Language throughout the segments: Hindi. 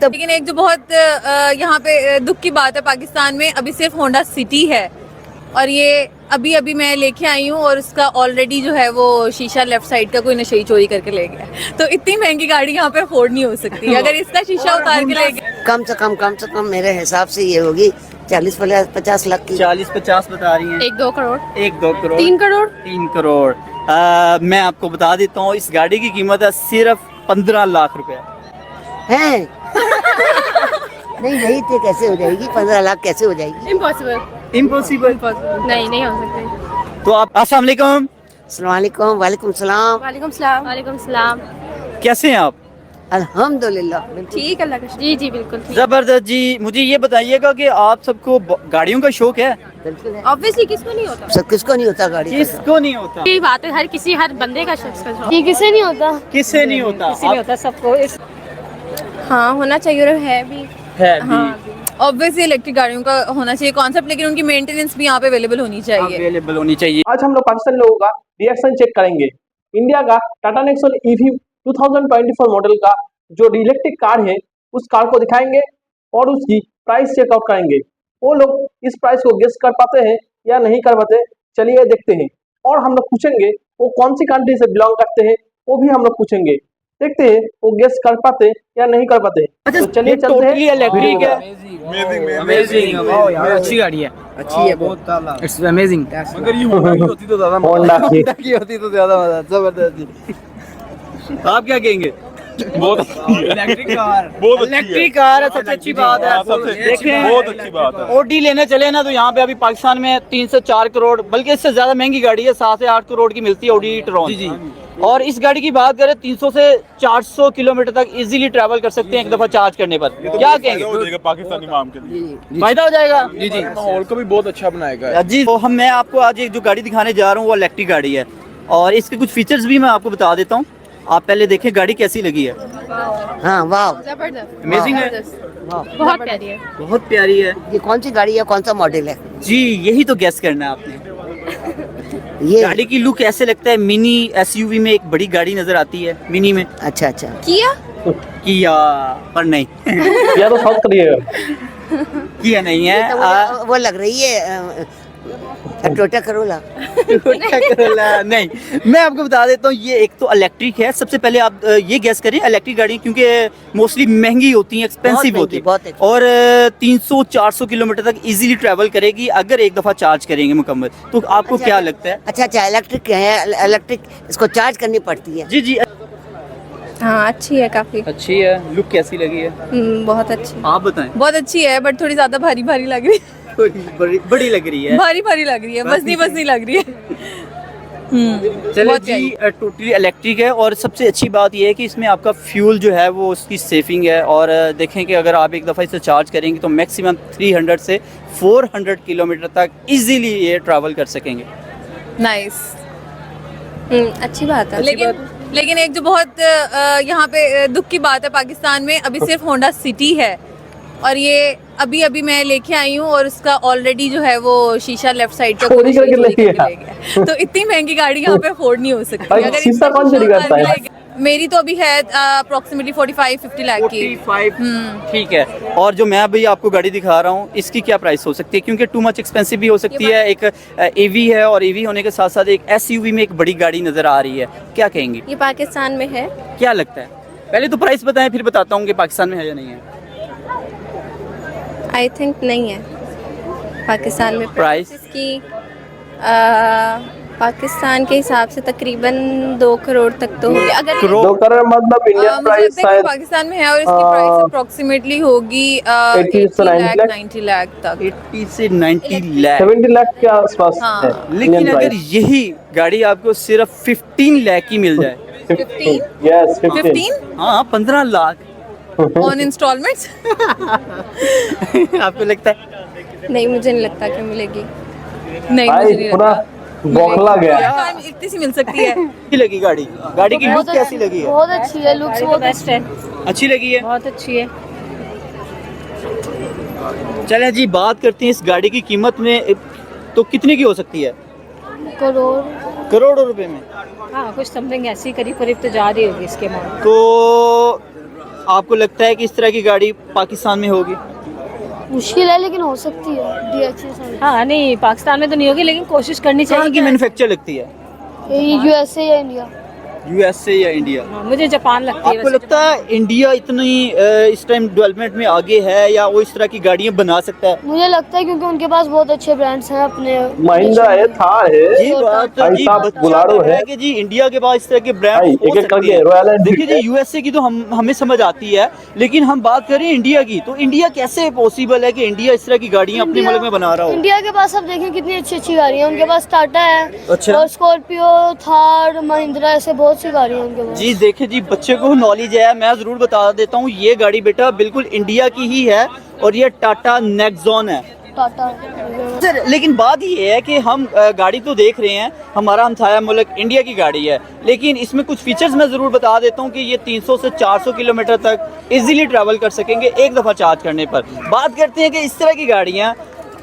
लेकिन एक जो बहुत यहाँ पे दुख की बात है पाकिस्तान में, अभी सिर्फ होंडा सिटी है और ये अभी अभी मैं लेके आई हूँ और उसका ऑलरेडी जो है वो शीशा लेफ्ट साइड का कोई नशेई चोरी करके ले गया। तो इतनी महंगी गाड़ी यहाँ पे अफोर्ड नहीं हो सकती। अगर इसका शीशा उतार के ले गया, कम से कम मेरे हिसाब से ये होगी 40-50 लाख की। 40-50 बता रही हैं। 1-2 करोड़, 1-2 करोड़, 3 करोड़, 3 करोड़। मैं आपको बता देता हूँ, इस गाड़ी की कीमत है सिर्फ 15 लाख रुपए है। नहीं तो कैसे हो जाएगी? 15 लाख कैसे हो जाएगी? Impossible, impossible. नहीं हो सकते। तो आप अस्सलाम वालेकुम। अस्सलाम वालेकुम। वालेकुम सलाम। वालेकुम सलाम। वालेकुम सलाम। कैसे हैं आप? अल्हम्दुलिल्लाह ठीक, अल्लाह का शुक्र। जी बिल्कुल ठीक। जबरदस्त जी। मुझे ये बताइएगा कि आप सबको गाड़ियों का शौक है? बिल्कुल है। ऑब्वियसली किसको नहीं होता? सब किसको नहीं होता गाड़ी का? किसको नहीं होता? ये बात है, हर बंदे का शौक है। ये किसे नहीं होता? किससे नहीं होता? किसी नहीं होता, सबको हाँ होना चाहिए और है भी। है ऑब्वियसली इलेक्ट्रिक गाड़ियों का होना चाहिए कॉन्सेप्ट, लेकिन उनकी मेंटेनेंस भी यहाँ पे अवेलेबल होनी चाहिए। अवेलेबल होनी चाहिए। आज हम लोग पाकिस्तानी लोगों का रिएक्शन चेक करेंगे। इंडिया का टाटा नेक्सॉन ईवी 2024 मॉडल का जो इलेक्ट्रिक कार है उस कार को दिखाएंगे और उसकी प्राइस चेकआउट करेंगे। वो लोग इस प्राइस को गेस कर पाते हैं या नहीं कर पाते, चलिए देखते हैं। और हम लोग पूछेंगे वो कौन सी कंट्री से बिलोंग करते हैं, वो भी हम लोग पूछेंगे। देखते हैं वो गेस कर पाते या नहीं कर पाते। तो चलिए चलते हैं। टोटली इलेक्ट्रिक है। अमेजिंग अच्छी गाड़ी है, अच्छी है बहुत। It's amazing. मगर ये होंडा की होती तो ज्यादा होंडा की होती तो ज्यादा मजा। जबरदस्त जी। आप क्या कहेंगे? बहुत इलेक्ट्रिक कार, बहुत इलेक्ट्रिक कार है, सबसे अच्छी बात है। देखें, बहुत अच्छी बात है। ओडी लेने चले ना तो यहाँ पे अभी पाकिस्तान में 3 से 4 करोड़, बल्कि इससे ज्यादा महंगी गाड़ी है, 7 से 8 करोड़ की मिलती है ओडी ट्रॉन। जी। और इस गाड़ी की बात करें 300 से 400 किलोमीटर तक इजीली ट्रैवल कर सकते हैं एक दफा चार्ज करने पर। क्या कहेंगे? पाकिस्तानी माम के लिए फायदा हो जाएगा। जी माहौल को भी बहुत अच्छा बनाएगा। जी तो मैं आपको आज एक जो गाड़ी दिखाने जा रहा हूँ वो इलेक्ट्रिक गाड़ी है और इसके कुछ फीचर्स भी मैं आपको बता देता हूँ। आप पहले देखें गाड़ी कैसी लगी है। हाँ वाह, जबरदस्त, अमेजिंग है, बहुत प्यारी है। बहुत प्यारी है। ये कौन सी गाड़ी है, कौन सा मॉडल है? जी यही तो गेस करना है आपने। ये गाड़ी की लुक ऐसे लगता है मिनी एसयूवी में एक बड़ी गाड़ी नजर आती है मिनी में। अच्छा किया पर नहीं। या तो साउथ कोरिया किया नहीं है। ये तो वो लग रही है टोयोटा करोला। नहीं, मैं आपको बता देता हूँ ये एक तो इलेक्ट्रिक है। सबसे पहले आप ये गैस करें इलेक्ट्रिक गाड़ी क्योंकि मोस्टली महंगी होती हैं, एक्सपेंसिव होती है और 300-400 किलोमीटर तक इजीली ट्रैवल करेगी अगर एक दफा चार्ज करेंगे मुकम्मल। तो आपको क्या लगता है? अच्छा इलेक्ट्रिक है, इलेक्ट्रिक इसको चार्ज करनी पड़ती है। जी हाँ अच्छी है, काफी अच्छी है। लुक कैसी लगी है? बहुत अच्छी, आप बताएं। बहुत अच्छी है बट थोड़ी ज्यादा भारी लग रही है। बड़ी लग रही है, भारी लग रही है, बस नहीं लग रही है। चलो जी टोटली इलेक्ट्रिक है और सबसे अच्छी बात यह है कि इसमें आपका फ्यूल जो है वो उसकी सेविंग है। और देखें कि अगर आप एक दफ़ा इसे चार्ज करेंगे तो मैक्सिमम 300 से 400 किलोमीटर तक इजीली ये ट्रैवल कर सकेंगे। नाइस, अच्छी बात है। लेकिन एक जो बहुत यहाँ पे दुख की बात है पाकिस्तान में, अभी सिर्फ होंडा सिटी है और ये अभी अभी मैं लेके आई हूँ और उसका ऑलरेडी जो है वो शीशा लेफ्ट साइड का चोरी करके ले गया। तो इतनी महंगी गाड़ी यहाँ पे अफोर्ड नहीं हो सकती। भाई, अगर शीशा कौन चोरी करता है? मेरी तो अभी है अप्रोक्सीमेटली 45-50 लाख की। 45 ठीक है। और जो मैं अभी आपको गाड़ी दिखा रहा हूँ इसकी क्या प्राइस हो सकती है? क्योंकि टू मच एक्सपेंसिव भी हो सकती है। एक एवी है और एवी होने के साथ साथ एक एसयूवी में एक बड़ी गाड़ी नजर आ रही है। क्या कहेंगे? ये पाकिस्तान में है? क्या लगता है? पहले तो प्राइस बताएं फिर बताता हूँ कि पाकिस्तान में है या नहीं है। आई थिंक नहीं है पाकिस्तान में। प्राइस इसकी पाकिस्तान के हिसाब से तकरीबन 2 करोड़ तक तो होगी। अगर 2 करोड़ मतलब इंडियन प्राइस शायद पाकिस्तान में है और इसकी प्राइस अप्रोक्सीमेटली होगी 80 से 90 लाख तक। 80 से 90 लाख, 70 लाख के आसपास हाँ। है। लेकिन अगर यही गाड़ी आपको सिर्फ 15 लाख की मिल जाए। 15? हाँ 15 लाख ऑन इंस्टॉलमेंट्स। आपको लगता है? नहीं, मुझे नहीं लगता कि मिलेगी। नहीं भाई मुझे नहीं पूरा लगता बौखला गया। इतनी सी मिल सकती है। अच्छी लगी गाड़ी की लुक कैसी लगी है? बहुत अच्छी है, लुक्स बहुत बेस्ट है, अच्छी लगी है, बहुत अच्छी है। चलें जी बात करते हैं इस गाड़ी की कीमत में। तो कितने की हो सकती है? करोड़ों रुपए में। हाँ कुछ समथिंग ऐसी करीब तो जा रही होगी इसके अमाउंट। तो आपको लगता है कि इस तरह की गाड़ी पाकिस्तान में होगी? मुश्किल है लेकिन हो सकती है DHA हाँ नहीं, पाकिस्तान में तो नहीं होगी, लेकिन कोशिश करनी कहाँ की चाहिए। मैन्युफैक्चर लगती है? USA या इंडिया। USA या इंडिया? हाँ, मुझे जापान लगती है। आपको लगता है इंडिया इतनी इस टाइम डेवलपमेंट में आगे है या वो इस तरह की गाड़ियाँ बना सकता है? मुझे लगता है क्योंकि उनके पास बहुत अच्छे ब्रांड्स हैं अपने। महिंद्रा है, थार है, ये बात भाई जी साहब, बच्चा बुलारो कह रहा है। कि जी इंडिया के पास इस तरह के ब्रांड भाई, हो एक-एक सकती करके है। रॉयल एनफील्ड देखिए जी यूएसए की तो हमें समझ आती है, लेकिन हम बात करें इंडिया की, तो इंडिया कैसे पॉसिबल है कि इंडिया इस तरह की गाड़ियाँ अपने मुल्क में बना रहा हो? इंडिया के पास आप देखें कितनी अच्छी अच्छी गाड़ियाँ हैं उनके पास। टाटा है अच्छा। और स्कॉर्पियो, थार, महिंद्रा, ऐसे बहुत सी गाड़ियाँ हैं उनके पास। जी देखिए जी, बच्चे को नॉलेज है, मैं ज़रूर बता देता हूँ, ये गाड़ी बेटा बिल्कुल इंडिया की ही है और ये टाटा नेक्सॉन है। टाटा। सर लेकिन बात ये है कि हम गाड़ी तो देख रहे हैं, हमारा हमसाया मुल्क इंडिया की गाड़ी है, लेकिन इसमें कुछ फीचर्स मैं ज़रूर बता देता हूँ कि ये 300 से 400 किलोमीटर तक इजीली ट्रैवल कर सकेंगे एक दफ़ा चार्ज करने पर। बात करते हैं कि इस तरह की गाड़ियाँ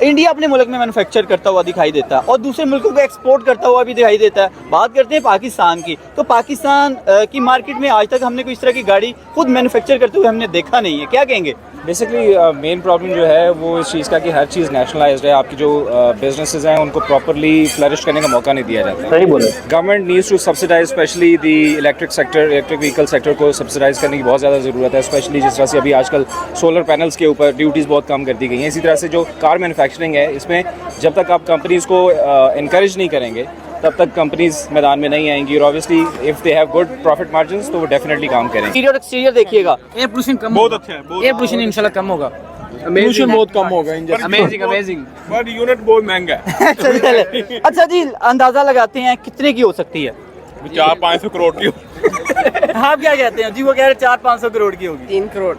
इंडिया अपने मुल्क में मैन्युफैक्चर करता हुआ दिखाई देता है और दूसरे मुल्कों को एक्सपोर्ट करता हुआ भी दिखाई देता है। बात करते हैं पाकिस्तान की, तो पाकिस्तान की मार्केट में आज तक हमने कोई इस तरह की गाड़ी खुद मैन्युफैक्चर करते हुए हमने देखा नहीं है, क्या कहेंगे? बेसिकली मेन प्रॉब्लम जो है वो इस चीज़ का कि हर चीज़ नेशनलाइज्ड है। आपकी जो बिजनेसेस हैं उनको प्रॉपरली फ्लरिश करने का मौका नहीं दिया जाता। सही बोले। Government needs to subsidise specially the electric sector, electric vehicle sector को सब्सिडाइज करने की बहुत ज़्यादा ज़रूरत है। स्पेशली जिस तरह से अभी आजकल सोलर पैनल्स के ऊपर ड्यूटीज़ बहुत कम कर दी गई हैं। इसी तरह से जो कार मैन्युफैक्चरिंग है, इसमें जब तक आप कंपनीज़ को इनकरेज नहीं करेंगे तब तक कंपनीज मैदान में नहीं आएंगी। और obviously if they have good profit margins तो वो डेफिनेटली काम करेंगे। इंटीरियर एक्सटीरियर देखिएगा, एयर पोल्यूशन कम बहुत अच्छा है, बहुत एयर पोल्यूशन इंशाल्लाह कम होगा। पोल्यूशन बहुत कम होगा engine. Amazing amazing. Per unit बहुत महंगा है। अच्छा जी, अंदाजा लगाते हैं कितने की हो सकती है? 400-500 करोड़ की। आप क्या कहते हैं जी? वो कह रहे 400-500 करोड़ की होगी। 3 करोड़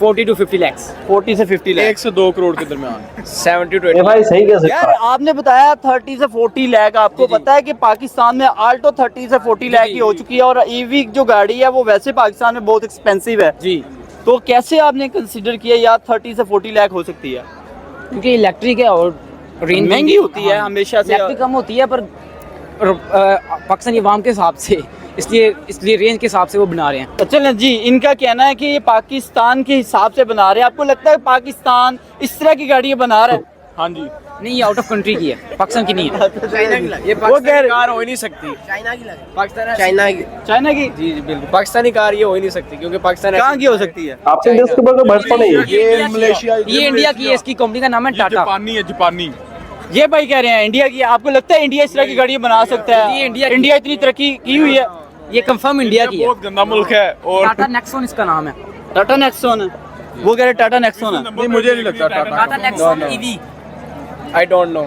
40 to 50 lakhs। 40 से 50 लाख। 1 से 2 करोड़ के दरमियान। 70 to ये 80। भाई सही कह सकता यार है। आपने बताया 30 से 40 लाख, आपको पता है कि पाकिस्तान में आल्टो 30 से 40 लाख की हो चुकी है और ईवी जो गाड़ी है वो वैसे पाकिस्तान में बहुत एक्सपेंसिव है जी, तो कैसे आपने कंसीडर किया यार 30 से 40 लाख हो सकती है? क्योंकि इलेक्ट्रिक है और रेंज महंगी होती है हमेशा से। इलेक्ट्रिक कम होती है, पर पाकिस्तानी अवाम के हिसाब से, इसलिए रेंज के हिसाब से वो बना रहे हैं। चलें जी, इनका कहना है कि ये पाकिस्तान के हिसाब से बना रहे हैं। आपको लगता है पाकिस्तान इस तरह की गाड़ियाँ बना रहा है? हाँ जी। नहीं, ये आउट ऑफ कंट्री की है, पाकिस्तान की नहीं है। ये वो कह पाकिस्तानी रहे- कार हो ही नहीं सकती। चाइना की लगे। पाकिस्तान चाइना की। चाइना की जी जी बिल्कुल, पाकिस्तानी कार ये हो ही नहीं सकती क्योंकि पाकिस्तान कहाँ की हो सकती है? आपके देश के ऊपर तो भरोसा नहीं है। ये मलेशिया। ये इंडिया की है, इसकी कंपनी का नाम है टाटा। जापानी है, जापानी। ये भाई कह रहे हैं इंडिया की। आपको लगता है इंडिया इस तरह की गाड़ियाँ बना सकता है? ये इंडिया की- इंडिया इतनी तरक्की की हुई है। ये कंफर्म इंडिया की है। बहुत गंदा मुल्क है और टाटा नेक्सॉन इसका नाम है। टाटा नेक्सॉन है, वो कह रहे टाटा नेक्सॉन है। नहीं, मुझे नहीं लगता Tata Nexon EV. I don't know.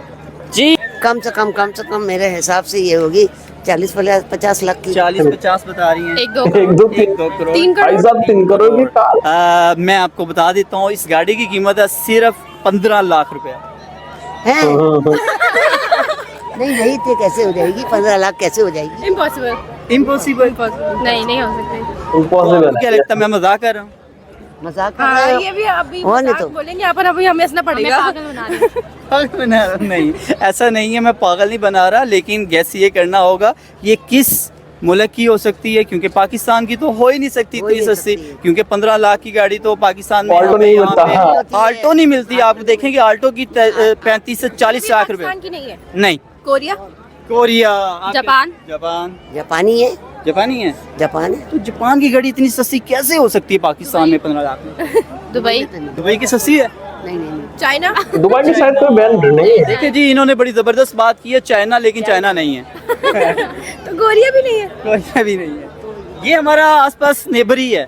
जी कम से कम मेरे हिसाब से ये होगी 40-50 लाख की। 40-50 बता रही हैं। 1-2 1 2 1-2 करोड़। भाई साहब 3 करोड़ की कार। मैं आपको बता देता हूँ इस गाड़ी की कीमत है सिर्फ 15 लाख रुपए। हैं? नहीं नहीं तो कैसे हो जाएगी? 15 लाख कैसे हो जाएगी? इम्पॉसिबल। इम्पॉसिबल। नहीं हो सकती। इम्पॉसिबल क्या लगता है मैं मजाक कर रहा हूँ? मजाक कर रहे हो? ये भी अभी और नहीं तो बोलेंगे यहाँ पर, अभी हमें हंसना पड़ेगा। पागल बना रहा नहीं, ऐसा नहीं है, मैं पागल नहीं बना रहा, लेकिन गैस ये करना होगा ये किस मुल्क की हो सकती है, क्योंकि पाकिस्तान की तो हो ही नहीं सकती हो ही इतनी नहीं सस्ती, सकती। क्योंकि 15 लाख की गाड़ी तो पाकिस्तान में ऑल्टो नहीं यहाँ मिलता, पे हाँ। ऑल्टो नहीं मिलती। आप देखेंगे ऑल्टो की 35 से 40 लाख रुपए। की नहीं है। नहीं, कोरिया, कोरिया, जापान। जापान जापानी है? जापानी है। जापान है? तो जापान की गाड़ी इतनी सस्ती कैसे हो सकती है पाकिस्तान में 15 लाख में? दुबई, दुबई की सस्ती है। नहीं चाइना। दुबई की साइड पे बैन नहीं है। देखिए जी, इन्होंने बड़ी जबरदस्त बात की है, चाइना, लेकिन चाइना नहीं है। तो कोरिया भी नहीं है। कोरिया भी नहीं है। ये हमारा आसपास नेबर ही है।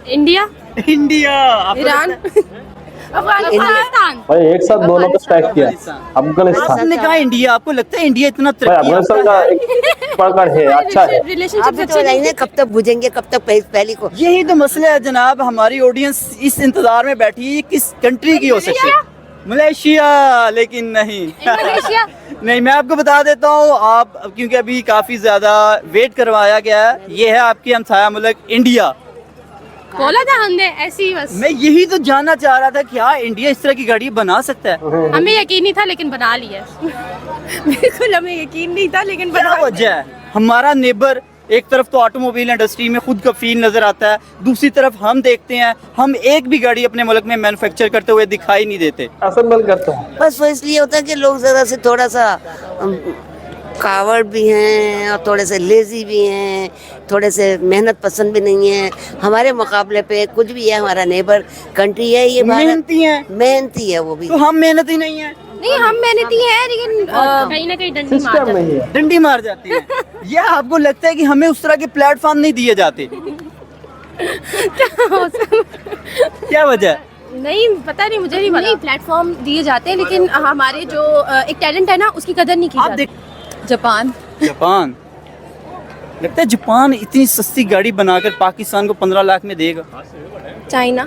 इंडिया, इंडिया, आपको ईरान, लगता है? अफगानिस्तान। भाई एक साथ दोनों पे स्ट्राइक किया। अफगानिस्तान। आपने कहा इंडिया, आपको लगता है इंडिया इतना भाई तरक्की अफगानिस्तान का एक पकड़ है, अच्छा है। रिलेशनशिप अभी तो नहीं, कब तक बुझेंगे? कब तक पहली को? यही तो मसला है जनाब, हमारी ऑडियंस इस इंतजार में बैठी है किस कंट्री की हो सकती है। मलेशिया, लेकिन नहीं। इंडोनेशिया। नहीं, मैं आपको बता देता हूँ, आप क्योंकि अभी काफी ज्यादा वेट करवाया गया है, ये है आपकी हमसाया मुल्क इंडिया। बोला था हमने ऐसे ही बस। मैं यही तो जानना चाह रहा था, क्या इंडिया इस तरह की गाड़ी बना सकता है? हमें यकीन नहीं था लेकिन बना लिया। बिल्कुल हमें यकीन नहीं था लेकिन क्या बना वजह है? हमारा नेबर एक तरफ तो ऑटोमोबाइल इंडस्ट्री में खुद कफील नज़र आता है, दूसरी तरफ हम देखते हैं हम एक भी गाड़ी अपने मुल्क में मैन्युफैक्चर करते हुए दिखाई नहीं देते। असेंबल करते हैं। बस वो इसलिए होता है कि लोग ज़रा से थोड़ा सा कावर्ड भी हैं और थोड़े से लेजी भी हैं, थोड़े से मेहनत पसंद भी नहीं है। हमारे मुकाबले पे कुछ भी है, हमारा नेबर कंट्री है ये, मेहनती हैं, मेहनती है वो भी। तो हम मेहनती नहीं है? नहीं, हम मेहनती हैं लेकिन कहीं ना कहीं डंडी मार सिस्टम नहीं है। डंडी मार जाती है। या आपको लगता है कि हमें उस तरह के प्लेटफॉर्म नहीं दिए जाते? क्या वजह? नहीं पता नहीं, मुझे नहीं पता। प्लेटफॉर्म दिए जाते हैं लेकिन हमारे जो एक टैलेंट है ना उसकी कदर नहीं की आप जाती। देख जापान। जापान, लगता है जापान इतनी सस्ती गाड़ी बनाकर पाकिस्तान को 15 लाख में देगा? चाइना।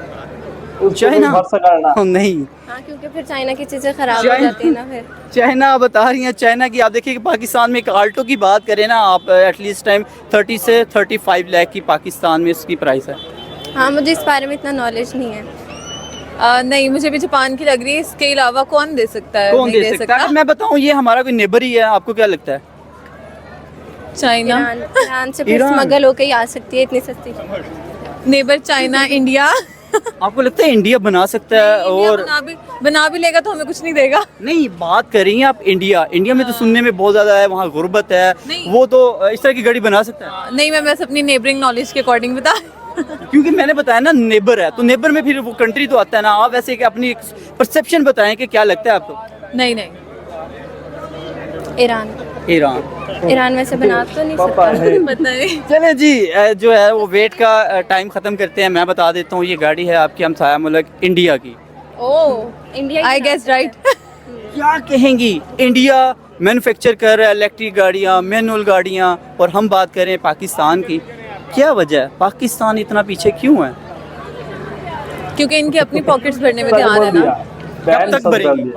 चाइना? भरोसा करना नहीं, हाँ, क्योंकि फिर चाइना की चीजें खराब हो चाइना- जाती है ना फिर। चाइना आप बता रही हैं, चाइना की आप देखिए कि पाकिस्तान में एक आल्टो की बात करें ना आप, एटलीस्ट टाइम 30 से 35 लाख की पाकिस्तान में उसकी प्राइस है। हाँ, मुझे इस बारे में इतना नॉलेज नहीं है। नहीं, मुझे भी जापान की लग रही है। इसके अलावा कौन दे सकता है? कौन नहीं दे सकता है? मैं बताऊं, ये हमारा कोई नेबर ही है, आपको क्या लगता है? चाइना। ईरान से फिर ईरान। स्मगल होके ही आ सकती है इतनी सस्ती। Neighbour China, India. आपको लगता है इंडिया बना सकता है? इंडिया और बना भी लेगा तो हमें कुछ नहीं देगा। नहीं, बात कर रही हैं आप इंडिया, इंडिया में तो सुनने में बहुत ज्यादा है, वहाँ गुर्बत है, नहीं। वो तो इस तरह की गाड़ी बना सकता है। नहीं, मैं बस अपनी नेबरिंग नॉलेज के अकॉर्डिंग बता। क्योंकि मैंने बताया ना नेबर है, तो नेबर में फिर वो कंट्री तो आता है ना। आप वैसे कि अपनी परसेप्शन बताएं कि क्या लगता है आपको? नहीं नहीं, ईरान। ईरान वैसे बना तो नहीं पापा सकता। है। पता नहीं। चले जी, जो है वो वेट का टाइम खत्म करते हैं। मैं बता देता हूँ, ये गाड़ी है आपकी हमसाया मुल्क इंडिया की। Oh, India. I guess right. क्या कहेंगी, इंडिया मैन्युफैक्चर कर रहा है इलेक्ट्रिक गाड़ियाँ, मैनुअल गाड़ियाँ, और हम बात करें पाकिस्तान की। क्या वजह है, पाकिस्तान इतना पीछे क्यों है? क्योंकि इनकी अपनी पॉकेट्स भरने में ध्यान है ना। कब तक भरेगी?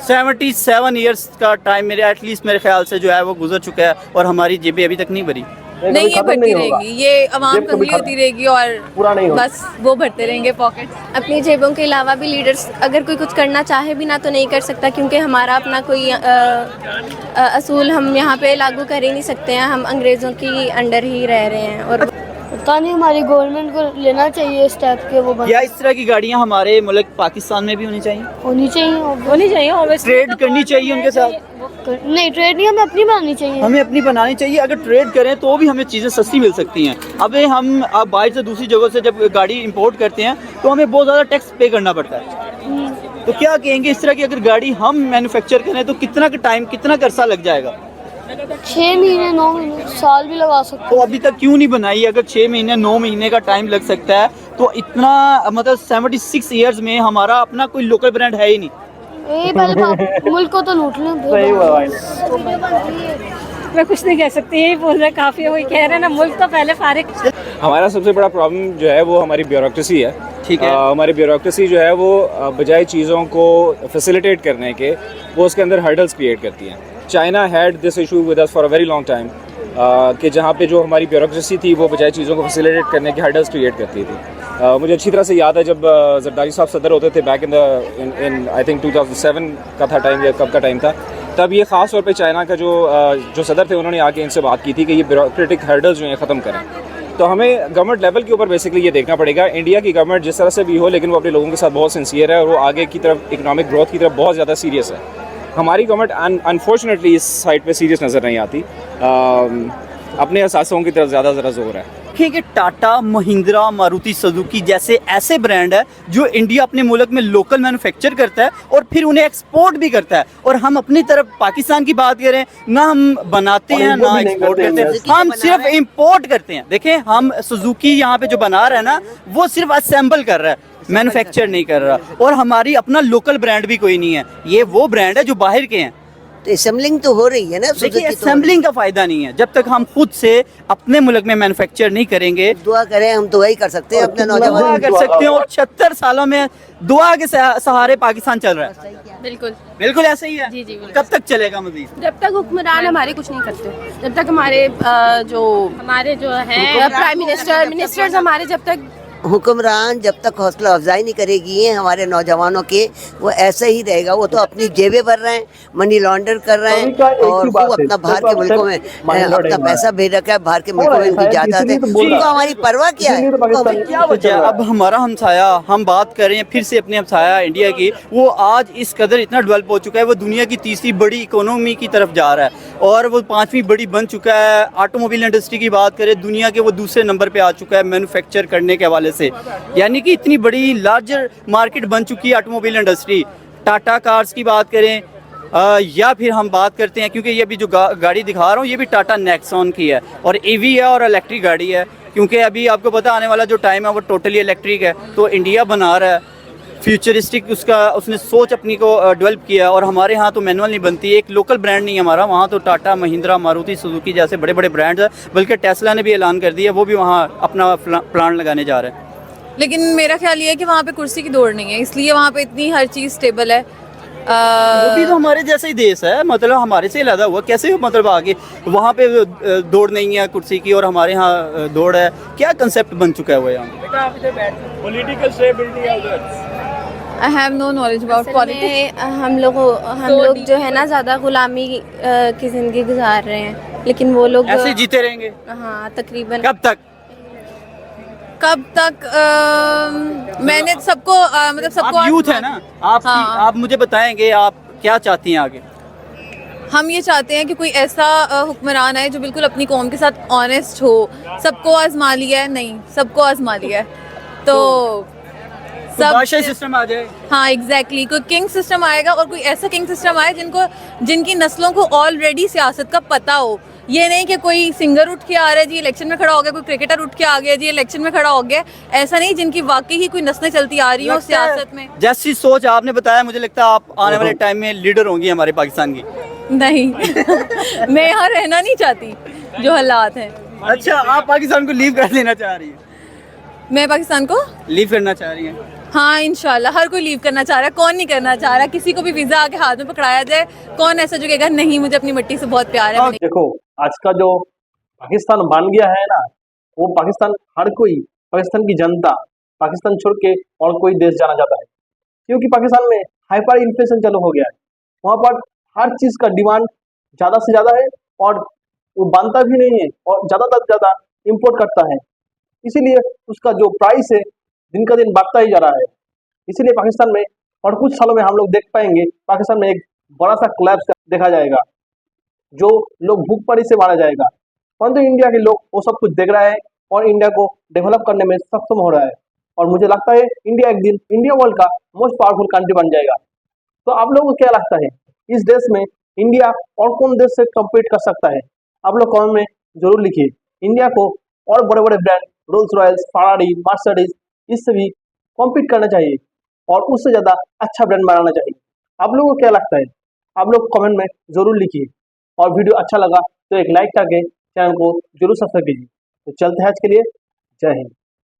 77 इयर्स का टाइम मेरे एटलीस्ट मेरे ख्याल से जो है वो गुजर चुका है, और हमारी जेबें अभी तक नहीं भरी। नहीं, ये भरती रहेगी, ये अवाम जेब कभी कंगली होती रहेगी और पूरा नहीं होगा। बस वो भरते रहेंगे पॉकेट्स। अपनी जेबों के अलावा भी लीडर्स अगर कोई कुछ करना चाहे भी ना तो नहीं कर सकता, क्योंकि हमारा अपना कोई असूल हम यहाँ पे लागू कर ही नहीं सकते हैं। हम अंग्रेज़ों की अंडर ही रह रहे हैं। और पता नहीं, हमारी गवर्नमेंट को लेना चाहिए इस टाइप के वो या इस तरह की गाड़ियाँ हमारे मुल्क पाकिस्तान में भी होनी चाहिए, होनी चाहिए। होनी चाहिए, ट्रेड करनी चाहिए उनके साथ। नहीं, ट्रेड नहीं, हमें अपनी बनानी चाहिए। हमें अपनी बनानी चाहिए। अगर ट्रेड करें तो भी हमें चीज़ें सस्ती मिल सकती हैं। अब हम बाहर से दूसरी जगह से जब गाड़ी इंपोर्ट करते हैं तो हमें बहुत ज़्यादा टैक्स पे करना पड़ता है। तो क्या कहेंगे, इस तरह की अगर गाड़ी हम मैन्युफैक्चर करें तो कितना का टाइम, कितना अरसा लग जाएगा? 6 महीने 9 महीने साल भी लगा सकते तो अभी तक क्यों नहीं बनाई? अगर 6 महीने 9 महीने का टाइम लग सकता है तो इतना मतलब 76 ईयर्स में हमारा अपना कोई लोकल ब्रांड है ही नहीं। हैं। पहले मुल्क को तो लूट लें। सही हुआ भाई। मैं कुछ नहीं कह सकती, यही बोल रहे काफी वही कह रहे हैं ना, मुल्क तो पहले फारिग। हमारा सबसे बड़ा प्रॉब्लम जो है वो हमारी ब्यूरोक्रेसी है। ठीक है। हमारी ब्यूरोक्रेसी जो है वो बजाय चीज़ों को फैसिलिटेट करने के वो उसके अंदर हर्डल्स क्रिएट करती हैं। China had this issue with us for a very long time, कि जहाँ पे जो हमारी ब्यूरोक्रेसी थी वो बजाय चीज़ों को फैसिलिटेट करने के हर्डल्स क्रिएट करती थी। मुझे अच्छी तरह से याद है जब जरदारी साहब सदर होते थे बैक इन आई थिंक 2007 का था टाइम, या कब का टाइम था, तब ये ख़ास तौर पे चाइना का जो सदर थे उन्होंने आके इनसे बात की थी कि ये ब्यूरोक्रेटिक हर्डल्स जो हैं ख़त्म करें। तो हमें गवर्नमेंट लेवल के ऊपर बेसिकली ये देखना पड़ेगा, इंडिया की गवर्नमेंट जिस तरह से भी हो लेकिन वो अपने लोगों के साथ बहुत सिंसियर है और वो आगे की तरफ इकोनॉमिक ग्रोथ की तरफ बहुत ज़्यादा सीरियस है। हमारी गवर्नमेंट अनफॉर्चुनेटली इस साइड पे सीरियस नज़र नहीं आती, अपने असासों की तरफ ज़्यादा जोर है। देखिए कि टाटा, महिंद्रा, मारुति सुजुकी जैसे ऐसे ब्रांड है जो इंडिया अपने मुल्क में लोकल मैन्युफैक्चर करता है और फिर उन्हें एक्सपोर्ट भी करता है। और हम अपनी तरफ पाकिस्तान की बात करें, ना हम बनाते हैं ना एक्सपोर्ट करते हैं, हम सिर्फ इंपोर्ट करते हैं। देखें, हम सुजुकी यहाँ पे जो बना रहा है ना, वो सिर्फ असेंबल कर रहा है, मैन्युफैक्चर नहीं कर रहा। और हमारी अपना लोकल ब्रांड भी कोई नहीं है, ये वो ब्रांड है जो बाहर के हैं। तो असेंबलिंग तो हो रही है ना। देखिए, असेंबलिंग का फायदा नहीं है जब तक हम खुद से अपने मुल्क में मैन्युफैक्चर नहीं करेंगे। दुआ करें, हम तो वही कर सकते हैं अपने नौजवान दुआ कर सकते हैं, और 76 सालों में दुआ के सहारे पाकिस्तान चल रहा है। बिल्कुल बिल्कुल ऐसा ही है। जी जी बिल्कुल। कब तक चलेगा मजीद? जब तक हुक्मरान हमारे कुछ नहीं करते, जब तक हमारे जो है प्राइम मिनिस्टर्स हमारे जब तक हुक्मरान जब तक हौसला अफजाई नहीं करेगी ये हमारे नौजवानों के, वो ऐसे ही रहेगा। वो तो अपनी जेबें भर रहे हैं, मनी लॉन्डर कर रहे सभी का हैं एक ही और बात वो है, अपना बाहर सिर्फ के आप मुल्कों में सिर्फ मनी लॉन्डर अपना है। पैसा भेज रखा है, बाहर के हो मुल्कों रहा में है इनकी शायद, जायदाद है, इसीलिए तो बोल उनको रहा हूं। हमारी परवाह क्या है? इसीलिए तो पाकिस्तान क्या वजह है? अब हमारा हमसाया, हम बात कर रहे हैं फिर से अपने हमसाया इंडिया की, वो आज इस कदर इतना डेवलप हो चुका है, वो दुनिया की तीसरी बड़ी इकोनॉमी की तरफ जा रहा है और वो पांचवी बड़ी बन चुका है। ऑटोमोबाइल इंडस्ट्री की बात करें, दुनिया के वो दूसरे नंबर पे आ चुका है मैन्युफैक्चर करने के हवाले से, यानी कि इतनी बड़ी लार्जर मार्केट बन चुकी है ऑटोमोबाइल इंडस्ट्री। टाटा कार्स की बात करें या फिर हम बात करते हैं, क्योंकि ये अभी जो गाड़ी दिखा रहा हूँ ये भी टाटा नेक्सॉन की है और ईवी है और इलेक्ट्रिक गाड़ी है, क्योंकि अभी आपको पता आने वाला जो टाइम है वो टोटली इलेक्ट्रिक है। तो इंडिया बना रहा है फ्यूचरिस्टिक, उसने सोच अपनी को डेवलप किया और हमारे यहाँ तो मैनुअल नहीं बनती, एक लोकल ब्रांड नहीं है हमारा, वहाँ तो टाटा, महिंद्रा, मारुति सुजुकी जैसे बड़े बड़े ब्रांड्स हैं, बल्कि टेस्ला ने भी ऐलान कर दिया वो भी वहाँ अपना प्लांट लगाने जा रहे हैं। लेकिन मेरा ख्याल ये है कि वहाँ पे कुर्सी की दौड़ नहीं है, इसलिए वहाँ पे इतनी हर चीज़ स्टेबल है। वो भी तो हमारे जैसा ही देश है, मतलब हमारे से अलग हुआ कैसे, मतलब आगे वहाँ पे दौड़ नहीं है कुर्सी की और हमारे यहाँ दौड़ है, क्या कंसेप्ट बन चुका है वो यहाँ? Political stability I have no knowledge about politics. हम लोग जो है ना ज़्यादा गुलामी की ज़िंदगी गुजार रहे हैं, लेकिन वो लोग ऐसे ही जीते रहेंगे? हाँ तकरीबन। कब तक मैंने सबको मतलब सबको आप यूथ है ना, आप मुझे बताएंगे आप क्या चाहती हैं आगे? हम ये चाहते हैं कि कोई ऐसा हुक्मरान आए जो बिल्कुल अपनी कौम के साथ ऑनेस्ट हो। सबको आजमा लिया है, नहीं सबको आजमा लिया है तो बादशाही सिस्टम आ जाए। हाँ एग्जैक्टली, कोई किंग सिस्टम आएगा और कोई ऐसा किंग सिस्टम आए जिनकी नस्लों को ऑलरेडी सियासत का पता हो। ये नहीं कि कोई सिंगर उठ के आ रहा है जी इलेक्शन में खड़ा हो गया, कोई क्रिकेटर उठ के आ गया जी इलेक्शन में खड़ा हो गया, ऐसा नहीं, जिनकी वाकई ही कोई नस्लें चलती आ रही हो सियासत में। जैसी सोच आपने बताया, मुझे लगता है आप आने वाले टाइम में लीडर होंगी हमारे पाकिस्तान की। नहीं मैं यहाँ रहना नहीं चाहती जो हालात हैं। अच्छा, आप पाकिस्तान को लीव कर देना चाह रही हैं? मैं पाकिस्तान को लीव करना चाह रही हैं? हाँ इंशाल्लाह, हर कोई लीव करना चाह रहा है, कौन नहीं करना चाह रहा। किसी को भी वीजा आके हाथ में पकड़ाया जाए, कौन ऐसा जो कहेगा नहीं मुझे अपनी मिट्टी से बहुत प्यार है। देखो आज का जो पाकिस्तान बन गया है ना, वो पाकिस्तान हर कोई, पाकिस्तान की जनता पाकिस्तान छोड़ के और कोई देश जाना चाहता है, क्योंकि पाकिस्तान में हाइपर इन्फ्लेशन चालू हो गया है। वहाँ पर हर चीज़ का डिमांड ज़्यादा से ज़्यादा है और वो बनता भी नहीं है और ज़्यादा से ज़्यादा इम्पोर्ट करता है, इसीलिए उसका जो प्राइस है दिन का दिन बढ़ता ही जा रहा है। इसीलिए पाकिस्तान में और कुछ सालों में हम लोग देख पाएंगे पाकिस्तान में एक बड़ा सा कोलैप्स देखा जाएगा, जो लोग भूखमरी से मारा जाएगा। परंतु इंडिया के लोग वो सब कुछ देख रहे हैं और इंडिया को डेवलप करने में सक्षम हो रहा है और मुझे लगता है इंडिया एक दिन इंडिया वर्ल्ड का मोस्ट पावरफुल कंट्री बन जाएगा। तो आप लोगों को क्या लगता है इस देश में इंडिया और कौन देश से कम्पीट कर सकता है? आप लोग कमेंट में जरूर लिखिए। इंडिया को और बड़े बड़े brand Rolls Royce, Ferrari, Mercedes इससे भी कॉम्पीट करना चाहिए और उससे ज़्यादा अच्छा ब्रांड बनाना चाहिए। आप लोगों को क्या लगता है? आप लोग कमेंट में ज़रूर लिखिए और वीडियो अच्छा लगा तो एक लाइक करके चैनल को जरूर सब्सक्राइब कीजिए। तो चलते हैं आज के लिए, जय हिंद।